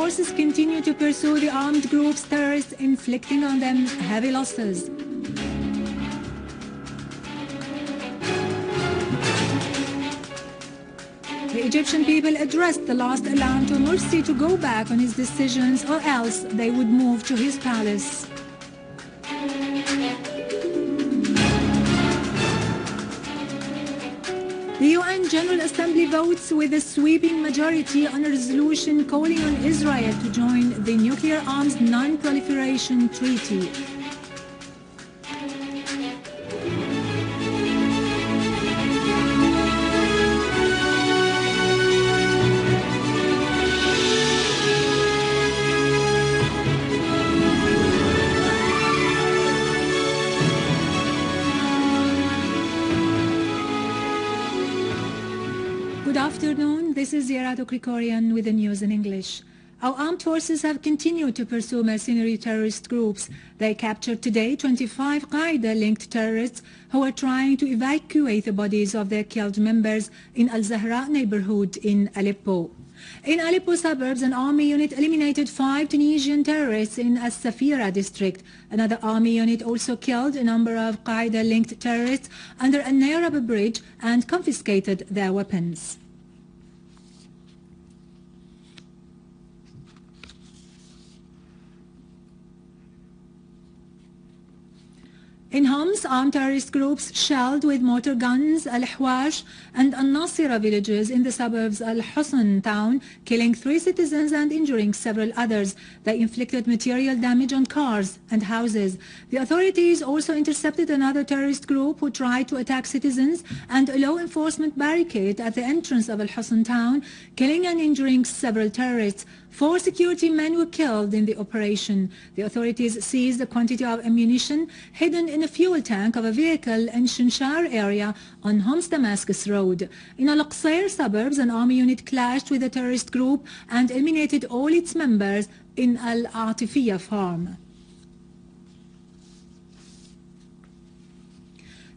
forces continue to pursue the armed group's terrorists, inflicting on them heavy losses. The Egyptian people addressed the last alarm to Mursi to go back on his decisions, or else they would move to his palace. The UN General Assembly votes with a sweeping majority on a resolution calling on Israel to join the Nuclear Arms Non-Proliferation Treaty. Good afternoon, this is Ziyarato Krikorian with the news in English. Our armed forces have continued to pursue mercenary terrorist groups. They captured today 25 Qaeda-linked terrorists who were trying to evacuate the bodies of their killed members in Al-Zahra neighborhood in Aleppo. In Aleppo suburbs, an army unit eliminated 5 Tunisian terrorists in As-Safira district. Another army unit also killed a number of Qaeda-linked terrorists under a N.A.N.P.T bridge and confiscated their weapons. In Homs, armed terrorist groups shelled with mortar guns Al-Hwash and Al-Nasira villages in the suburbs Al-Husn town, killing 3 citizens and injuring several others. They inflicted material damage on cars and houses. The authorities also intercepted another terrorist group who tried to attack citizens and a law enforcement barricade at the entrance of Al-Husn town, killing and injuring several terrorists. 4 security men were killed in the operation. The authorities seized a quantity of ammunition hidden in a fuel tank of a vehicle in Shinshar area on Homs Damascus Road. In Al-Qusayr suburbs, an army unit clashed with a terrorist group and eliminated all its members in Al-Atifiyah farm.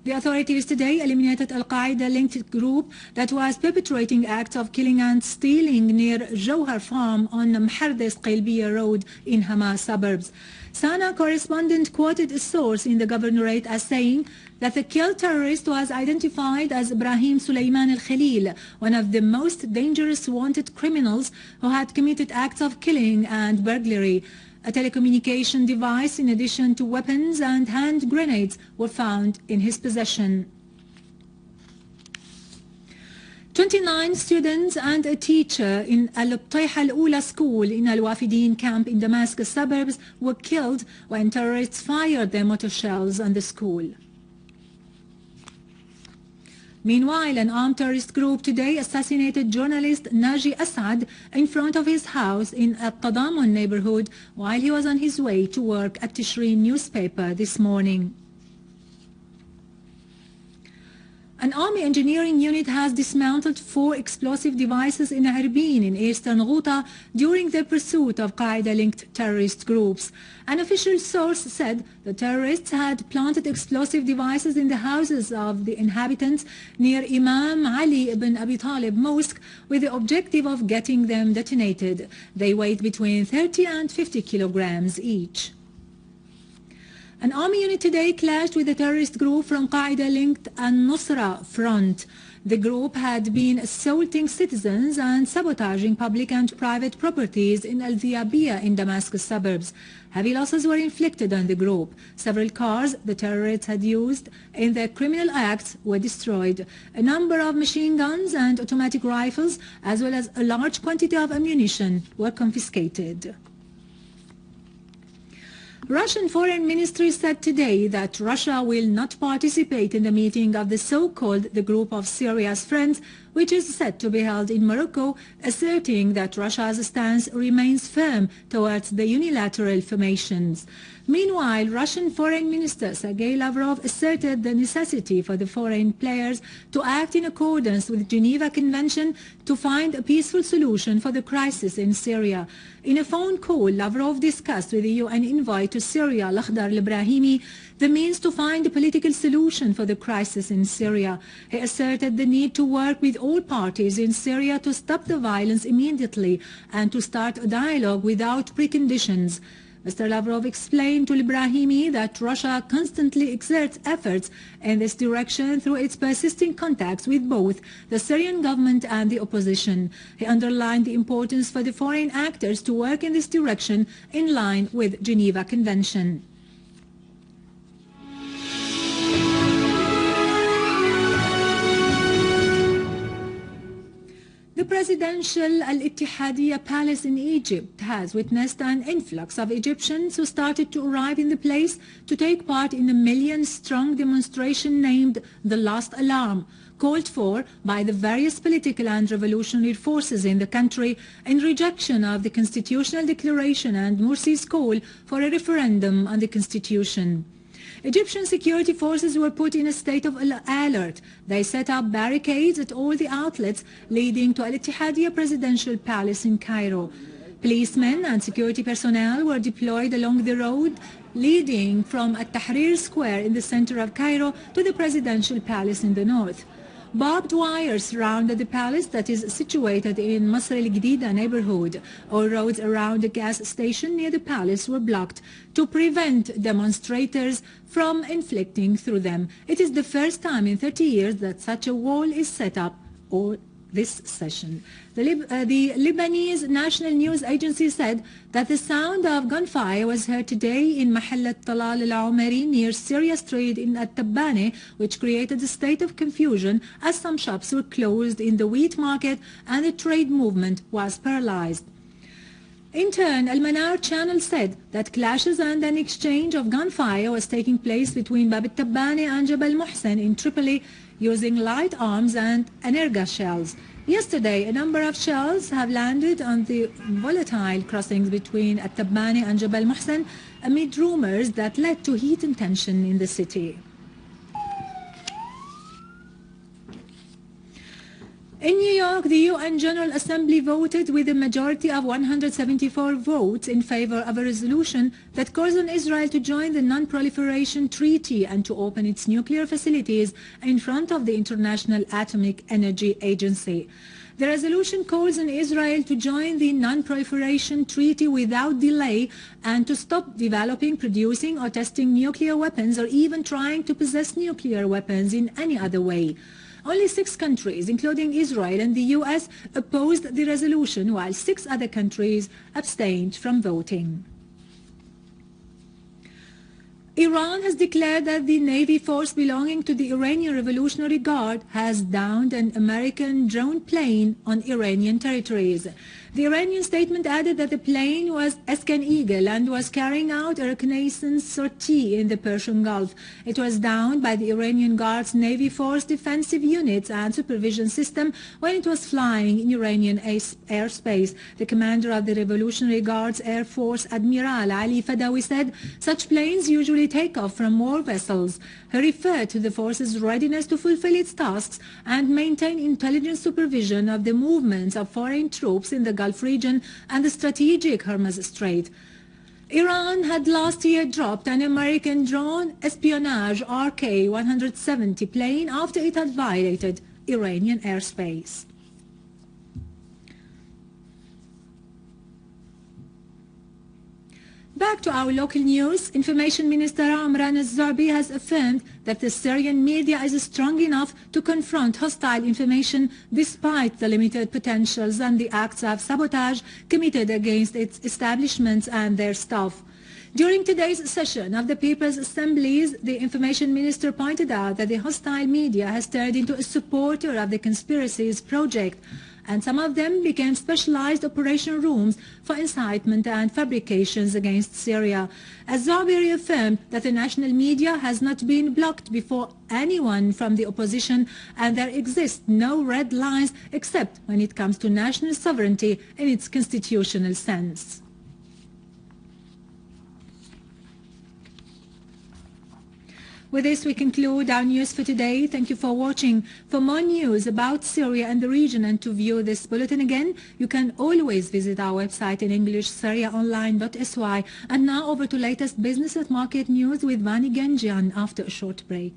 The authorities today eliminated al-Qaeda-linked group that was perpetrating acts of killing and stealing near Jowhar farm on Mhardes Qailbiya Road in Hama suburbs. Sana correspondent quoted a source in the governorate as saying that the killed terrorist was identified as Ibrahim Sulaiman al-Khalil, one of the most dangerous wanted criminals who had committed acts of killing and burglary. A telecommunication device in addition to weapons and hand grenades were found in his possession. 29 students and a teacher in Al-Tayha al-Ula school in Al-Wafidin camp in Damascus suburbs were killed when terrorists fired their mortar shells on the school. Meanwhile, an armed terrorist group today assassinated journalist Naji Asaad in front of his house in al-Tadamun neighborhood while he was on his way to work at Tishreen newspaper this morning. An army engineering unit has dismantled 4 explosive devices in Arbin in eastern Ghouta during their pursuit of Qaeda-linked terrorist groups. An official source said the terrorists had planted explosive devices in the houses of the inhabitants near Imam Ali ibn Abi Talib Mosque with the objective of getting them detonated. They weighed between 30 and 50 kilograms each. An army unit today clashed with a terrorist group from Qaeda-linked Al-Nusra Front. The group had been assaulting citizens and sabotaging public and private properties in Al-Dhiabiyah in Damascus suburbs. Heavy losses were inflicted on the group. Several cars the terrorists had used in their criminal acts were destroyed. A number of machine guns and automatic rifles, as well as a large quantity of ammunition, were confiscated. Russian Foreign Ministry said today that Russia will not participate in the meeting of the so-called the Group of Syria's Friends, which is set to be held in Morocco, asserting that Russia's stance remains firm towards the unilateral formations. Meanwhile, Russian Foreign Minister Sergei Lavrov asserted the necessity for the foreign players to act in accordance with the Geneva Convention to find a peaceful solution for the crisis in Syria. In a phone call, Lavrov discussed with the UN envoy to Syria, Lakhdar al-Ibrahimi, the means to find a political solution for the crisis in Syria. He asserted the need to work with all parties in Syria to stop the violence immediately and to start a dialogue without preconditions. Mr. Lavrov explained to Ibrahimi that Russia constantly exerts efforts in this direction through its persisting contacts with both the Syrian government and the opposition. He underlined the importance for the foreign actors to work in this direction in line with Geneva Convention. The presidential al-Ittihadiyya palace in Egypt has witnessed an influx of Egyptians who started to arrive in the place to take part in a million-strong demonstration named the Last Alarm, called for by the various political and revolutionary forces in the country in rejection of the constitutional declaration and Mursi's call for a referendum on the constitution. Egyptian security forces were put in a state of alert. They set up barricades at all the outlets leading to al-Ittihadiyya presidential palace in Cairo. Policemen and security personnel were deployed along the road leading from At-Tahrir Square in the center of Cairo to the presidential palace in the north. Barbed wire surrounded the palace that is situated in Masr al-Gdida neighborhood. All roads around the gas station near the palace were blocked to prevent demonstrators from inflicting through them. It is the first time in 30 years that such a wall is set up or this session. The Lebanese National News Agency said that the sound of gunfire was heard today in Mahal Talal al-Umari near Syria Street in al-Tabane, which created a state of confusion as some shops were closed in the wheat market and the trade movement was paralyzed. In turn, Al-Manar channel said that clashes and an exchange of gunfire was taking place between Bab al-Tabane and Jabal Muhsen in Tripoli using light arms and Energa shells. Yesterday, a number of shells have landed on the volatile crossings between At-Tabani and Jabal Muhsen amid rumors that led to heat and tension in the city. In New York, the UN General Assembly voted with a majority of 174 votes in favor of a resolution that calls on Israel to join the Non-Proliferation Treaty and to open its nuclear facilities in front of the International Atomic Energy Agency. The resolution calls on Israel to join the Non-Proliferation Treaty without delay and to stop developing, producing or testing nuclear weapons or even trying to possess nuclear weapons in any other way. Only 6 countries, including Israel and the US, opposed the resolution, while 6 other countries abstained from voting. Iran has declared that the Navy force belonging to the Iranian Revolutionary Guard has downed an American drone plane on Iranian territories. The Iranian statement added that the plane was Eskan Eagle and was carrying out a reconnaissance sortie in the Persian Gulf. It was downed by the Iranian Guard's Navy Force defensive units and supervision system when it was flying in Iranian airspace. The commander of the Revolutionary Guard's Air Force, Admiral Ali Fadawi, said such planes usually take off from more vessels. He referred to the force's readiness to fulfill its tasks and maintain intelligence supervision of the movements of foreign troops in the Gulf region and the strategic Hormuz Strait. Iran had last year dropped an American drone espionage RK-170 plane after it had violated Iranian airspace. Back to our local news, Information Minister Amran al-Zarbi has affirmed that the Syrian media is strong enough to confront hostile information despite the limited potentials and the acts of sabotage committed against its establishments and their staff. During today's session of the People's Assemblies, the Information Minister pointed out that the hostile media has turned into a supporter of the conspiracies project, and some of them became specialized operation rooms for incitement and fabrications against Syria. Az-Zarbi reaffirmed that the national media has not been blocked before anyone from the opposition, and there exist no red lines except when it comes to national sovereignty in its constitutional sense. With this, we conclude our news for today. Thank you for watching. For more news about Syria and the region and to view this bulletin again, you can always visit our website in English, syriaonline.sy. And now over to latest business and market news with Vani Genjian after a short break.